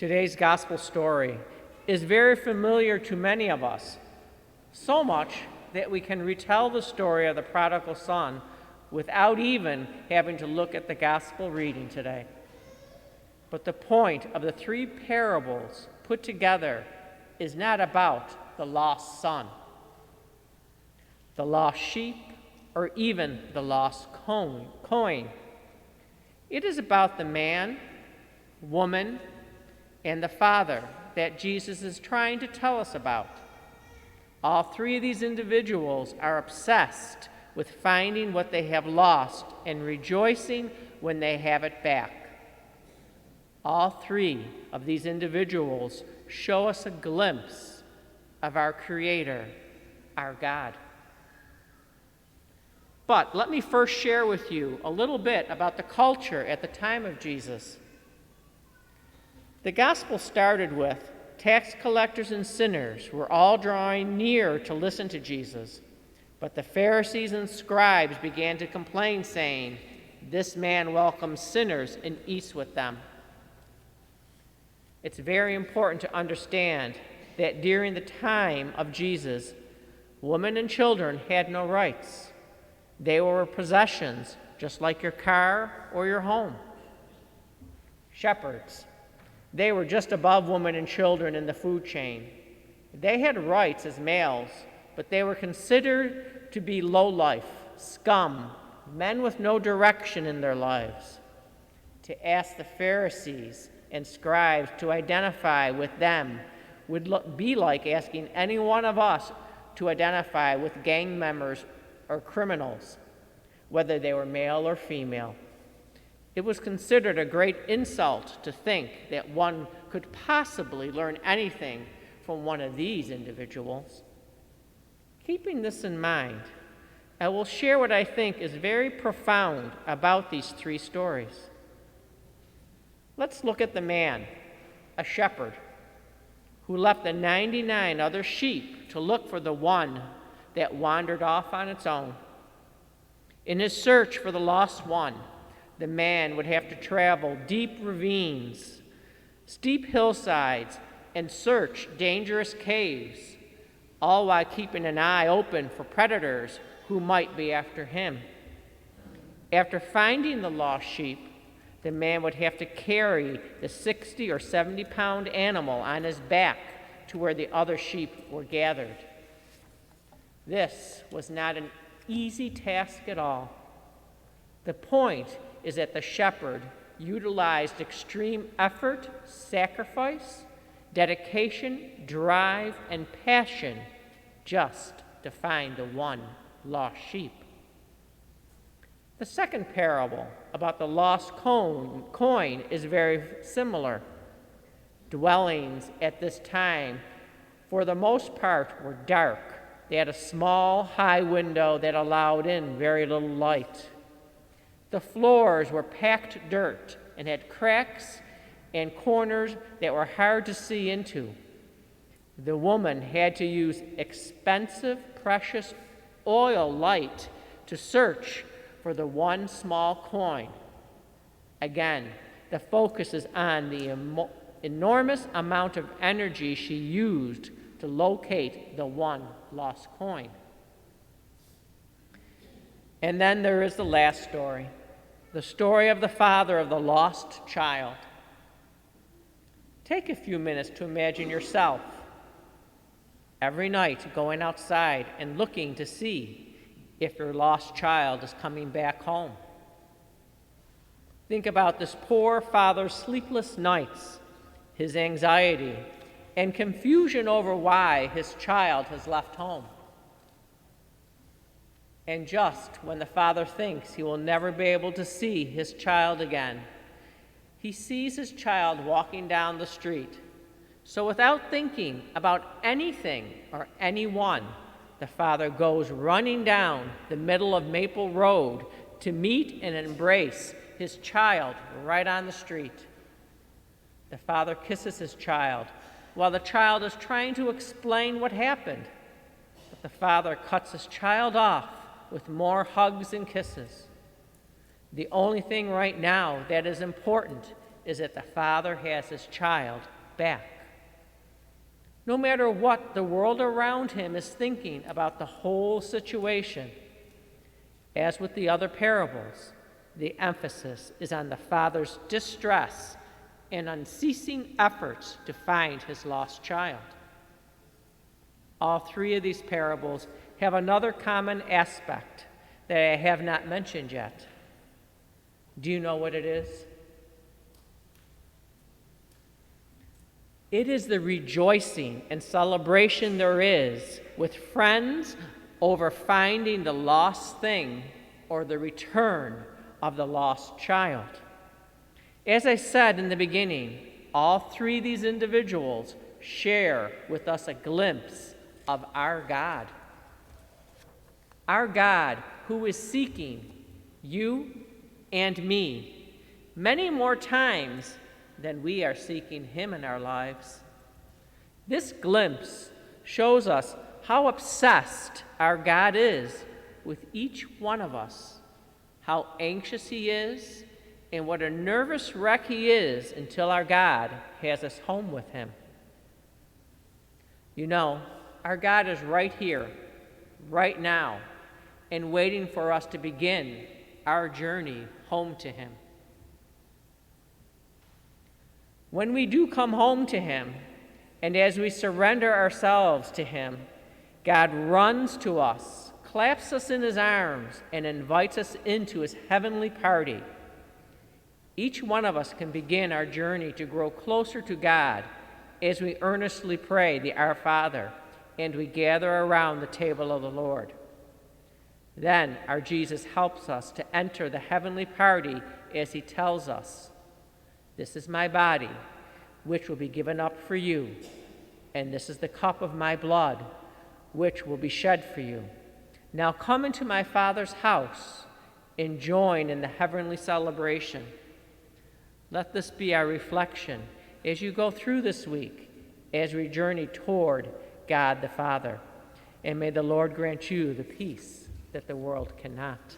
Today's gospel story is very familiar to many of us, so much that we can retell the story of the prodigal son without even having to look at the gospel reading today. But the point of the three parables put together is not about the lost son, the lost sheep, or even the lost coin. It is about the man, woman, and the father that Jesus is trying to tell us about. All three of these individuals are obsessed with finding what they have lost and rejoicing when they have it back. All three of these individuals show us a glimpse of our Creator, our God. But let me first share with you a little bit about the culture at the time of Jesus. The gospel started with tax collectors and sinners were all drawing near to listen to Jesus. But the Pharisees and scribes began to complain, saying, "This man welcomes sinners and eats with them." It's very important to understand that during the time of Jesus, women and children had no rights. They were possessions, just like your car or your home. Shepherds. They were just above women and children in the food chain. They had rights as males, but they were considered to be low life, scum, men with no direction in their lives. To ask the Pharisees and scribes to identify with them would be like asking any one of us to identify with gang members or criminals, whether they were male or female. It was considered a great insult to think that one could possibly learn anything from one of these individuals. Keeping this in mind, I will share what I think is very profound about these three stories. Let's look at the man, a shepherd, who left the 99 other sheep to look for the one that wandered off on its own. In his search for the lost one, the man would have to travel deep ravines, steep hillsides, and search dangerous caves, all while keeping an eye open for predators who might be after him. After finding the lost sheep, the man would have to carry the 60 or 70-pound animal on his back to where the other sheep were gathered. This was not an easy task at all. The point is that the shepherd utilized extreme effort, sacrifice, dedication, drive, and passion just to find the one lost sheep. The second parable about the lost coin is very similar. Dwellings at this time, for the most part, were dark. They had a small, high window that allowed in very little light. The floors were packed dirt and had cracks and corners that were hard to see into. The woman had to use expensive, precious oil light to search for the one small coin. Again, the focus is on the enormous amount of energy she used to locate the one lost coin. And then there is the last story, the story of the father of the lost child. Take a few minutes to imagine yourself every night going outside and looking to see if your lost child is coming back home. Think about this poor father's sleepless nights, his anxiety, and confusion over why his child has left home. And just when the father thinks he will never be able to see his child again, he sees his child walking down the street. So without thinking about anything or anyone, the father goes running down the middle of Maple Road to meet and embrace his child right on the street. The father kisses his child while the child is trying to explain what happened. But the father cuts his child off with more hugs and kisses. The only thing right now that is important is that the father has his child back. No matter what the world around him is thinking about the whole situation, as with the other parables, the emphasis is on the father's distress and unceasing efforts to find his lost child. All three of these parables have another common aspect that I have not mentioned yet. Do you know what it is? It is the rejoicing and celebration there is with friends over finding the lost thing or the return of the lost child. As I said in the beginning, all three of these individuals share with us a glimpse of our God. Our God who is seeking you and me many more times than we are seeking him in our lives. This glimpse shows us how obsessed our God is with each one of us, how anxious he is, and what a nervous wreck he is until our God has us home with him. You know, our God is right here, right now, and waiting for us to begin our journey home to him. When we do come home to him, and as we surrender ourselves to him, God runs to us, claps us in his arms, and invites us into his heavenly party. Each one of us can begin our journey to grow closer to God as we earnestly pray the Our Father and we gather around the table of the Lord. Then our Jesus helps us to enter the heavenly party as he tells us, "This is my body, which will be given up for you, and this is the cup of my blood, which will be shed for you. Now come into my Father's house and join in the heavenly celebration." Let this be our reflection as you go through this week, as we journey toward God the Father. And may the Lord grant you the peace that the world cannot.